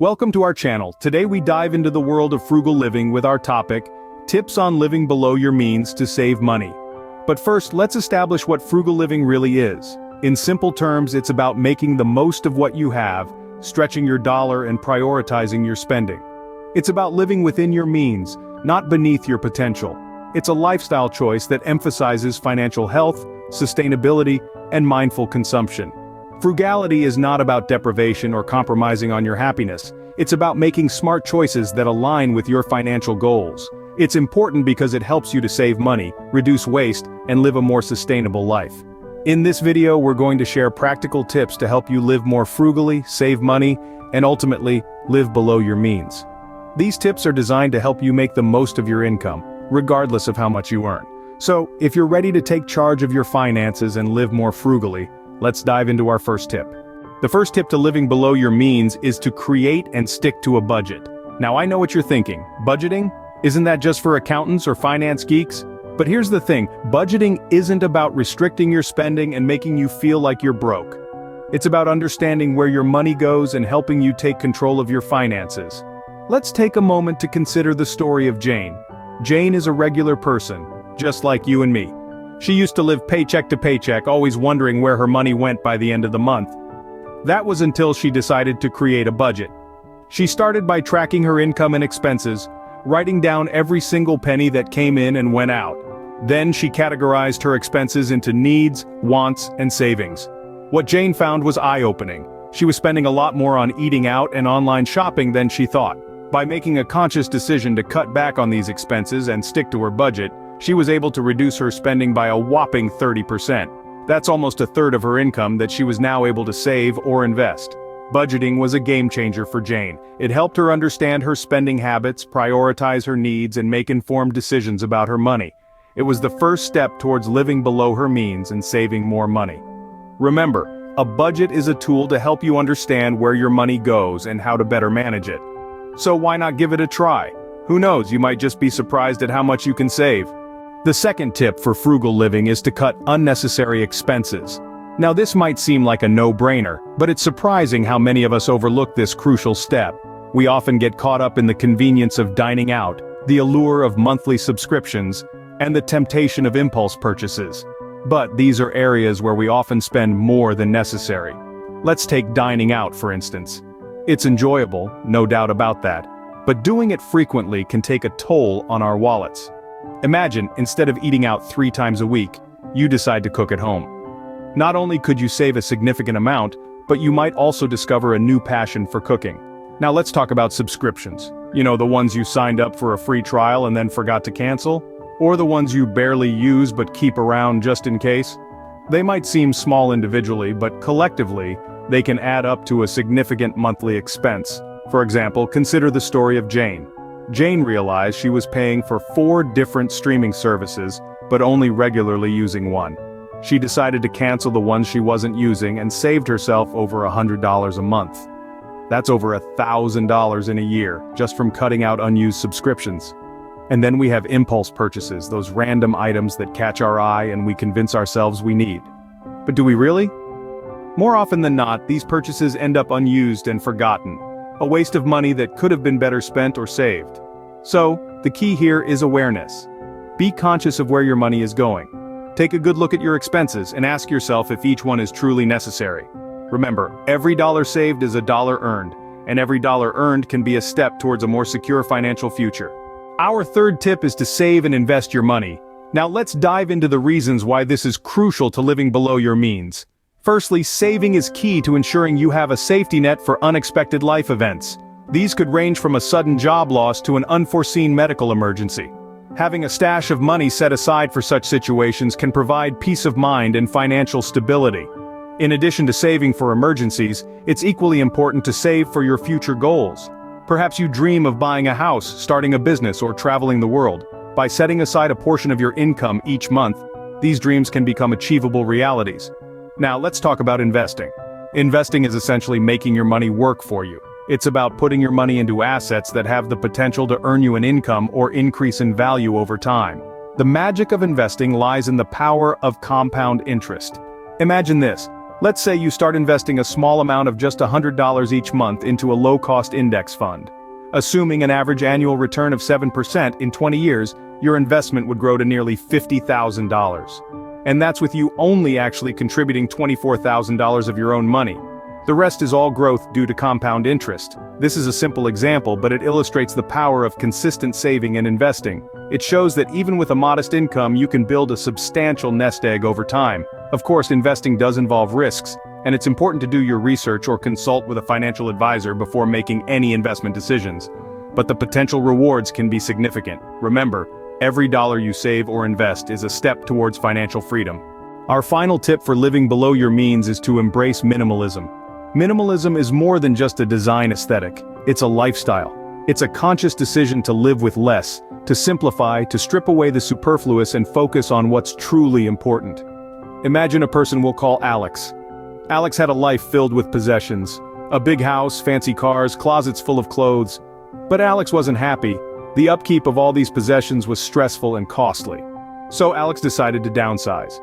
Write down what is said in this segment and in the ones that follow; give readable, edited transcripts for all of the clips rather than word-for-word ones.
Welcome to our channel. Today we dive into the world of frugal living with our topic, tips on living below your means to save money. But first, let's establish what frugal living really is. In simple terms, it's about making the most of what you have, stretching your dollar and prioritizing your spending. It's about living within your means, not beneath your potential. It's a lifestyle choice that emphasizes financial health, sustainability, and mindful consumption. Frugality is not about deprivation or compromising on your happiness. It's about making smart choices that align with your financial goals. It's important because it helps you to save money, reduce waste, and live a more sustainable life. In this video, we're going to share practical tips to help you live more frugally, save money, and ultimately, live below your means. These tips are designed to help you make the most of your income, regardless of how much you earn. So, if you're ready to take charge of your finances and live more frugally, let's dive into our first tip. The first tip to living below your means is to create and stick to a budget. Now I know what you're thinking, budgeting? Isn't that just for accountants or finance geeks? But here's the thing, budgeting isn't about restricting your spending and making you feel like you're broke. It's about understanding where your money goes and helping you take control of your finances. Let's take a moment to consider the story of Jane. Jane is a regular person, just like you and me. She used to live paycheck to paycheck, always wondering where her money went by the end of the month. That was until she decided to create a budget. She started by tracking her income and expenses, writing down every single penny that came in and went out. Then she categorized her expenses into needs, wants, and savings. What Jane found was eye-opening. She was spending a lot more on eating out and online shopping than she thought. By making a conscious decision to cut back on these expenses and stick to her budget, she was able to reduce her spending by a whopping 30%. That's almost a third of her income that she was now able to save or invest. Budgeting was a game changer for Jane. It helped her understand her spending habits, prioritize her needs, and make informed decisions about her money. It was the first step towards living below her means and saving more money. Remember, a budget is a tool to help you understand where your money goes and how to better manage it. So why not give it a try? Who knows, you might just be surprised at how much you can save. The second tip for frugal living is to cut unnecessary expenses. Now this might seem like a no-brainer, but it's surprising how many of us overlook this crucial step. We often get caught up in the convenience of dining out, the allure of monthly subscriptions, and the temptation of impulse purchases. But these are areas where we often spend more than necessary. Let's take dining out, for instance. It's enjoyable, no doubt about that, but doing it frequently can take a toll on our wallets. Imagine, instead of eating out 3 times a week, you decide to cook at home. Not only could you save a significant amount, but you might also discover a new passion for cooking. Now let's talk about subscriptions. You know, the ones you signed up for a free trial and then forgot to cancel? Or the ones you barely use but keep around just in case? They might seem small individually, but collectively, they can add up to a significant monthly expense. For example, consider the story of Jane. Jane realized she was paying for 4 different streaming services, but only regularly using one. She decided to cancel the ones she wasn't using and saved herself over $100 a month. That's over $1,000 in a year, just from cutting out unused subscriptions. And then we have impulse purchases, those random items that catch our eye and we convince ourselves we need. But do we really? More often than not, these purchases end up unused and forgotten. A waste of money that could have been better spent or saved. So, the key here is awareness. Be conscious of where your money is going. Take a good look at your expenses and ask yourself if each one is truly necessary. Remember, every dollar saved is a dollar earned, and every dollar earned can be a step towards a more secure financial future. Our third tip is to save and invest your money. Now let's dive into the reasons why this is crucial to living below your means. Firstly, saving is key to ensuring you have a safety net for unexpected life events. These could range from a sudden job loss to an unforeseen medical emergency. Having a stash of money set aside for such situations can provide peace of mind and financial stability. In addition to saving for emergencies, it's equally important to save for your future goals. Perhaps you dream of buying a house, starting a business, or traveling the world. By setting aside a portion of your income each month, these dreams can become achievable realities. Now let's talk about investing. Investing is essentially making your money work for you. It's about putting your money into assets that have the potential to earn you an income or increase in value over time. The magic of investing lies in the power of compound interest. Imagine this. Let's say you start investing a small amount of just $100 each month into a low-cost index fund. Assuming an average annual return of 7% in 20 years, your investment would grow to nearly $50,000. And that's with you only actually contributing $24,000 of your own money. The rest is all growth due to compound interest. This is a simple example, but it illustrates the power of consistent saving and investing. It shows that even with a modest income, you can build a substantial nest egg over time. Of course, investing does involve risks, and it's important to do your research or consult with a financial advisor before making any investment decisions. But the potential rewards can be significant. Remember, every dollar you save or invest is a step towards financial freedom. Our final tip for living below your means is to embrace minimalism. Minimalism is more than just a design aesthetic. It's a lifestyle. It's a conscious decision to live with less, to simplify, to strip away the superfluous and focus on what's truly important. Imagine a person we'll call Alex. Alex had a life filled with possessions. A big house, fancy cars, closets full of clothes. But Alex wasn't happy. The upkeep of all these possessions was stressful and costly. So Alex decided to downsize.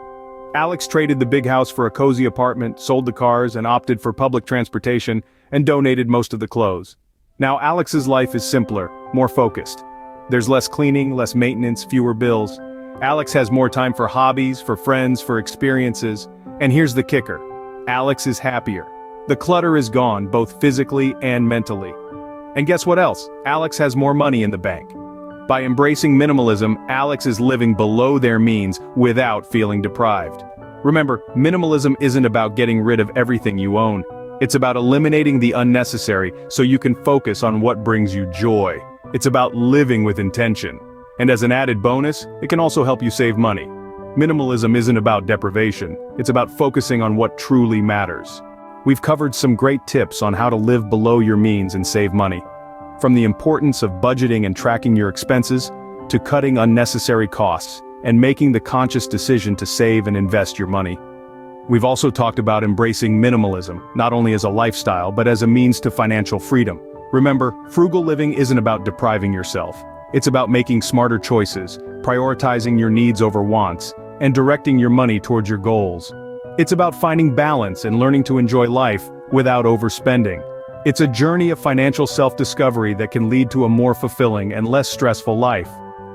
Alex traded the big house for a cozy apartment, sold the cars, and opted for public transportation, and donated most of the clothes. Now Alex's life is simpler, more focused. There's less cleaning, less maintenance, fewer bills. Alex has more time for hobbies, for friends, for experiences. And here's the kicker. Alex is happier. The clutter is gone, both physically and mentally. And guess what else? Alex has more money in the bank. By embracing minimalism, Alex is living below their means without feeling deprived. Remember, minimalism isn't about getting rid of everything you own. It's about eliminating the unnecessary so you can focus on what brings you joy. It's about living with intention. And as an added bonus, it can also help you save money. Minimalism isn't about deprivation, it's about focusing on what truly matters. We've covered some great tips on how to live below your means and save money. From the importance of budgeting and tracking your expenses, to cutting unnecessary costs, and making the conscious decision to save and invest your money. We've also talked about embracing minimalism, not only as a lifestyle but as a means to financial freedom. Remember, frugal living isn't about depriving yourself. It's about making smarter choices, prioritizing your needs over wants, and directing your money towards your goals. It's about finding balance and learning to enjoy life without overspending. It's a journey of financial self-discovery that can lead to a more fulfilling and less stressful life.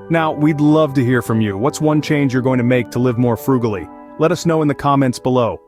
Now, we'd love to hear from you. What's one change you're going to make to live more frugally? Let us know in the comments below.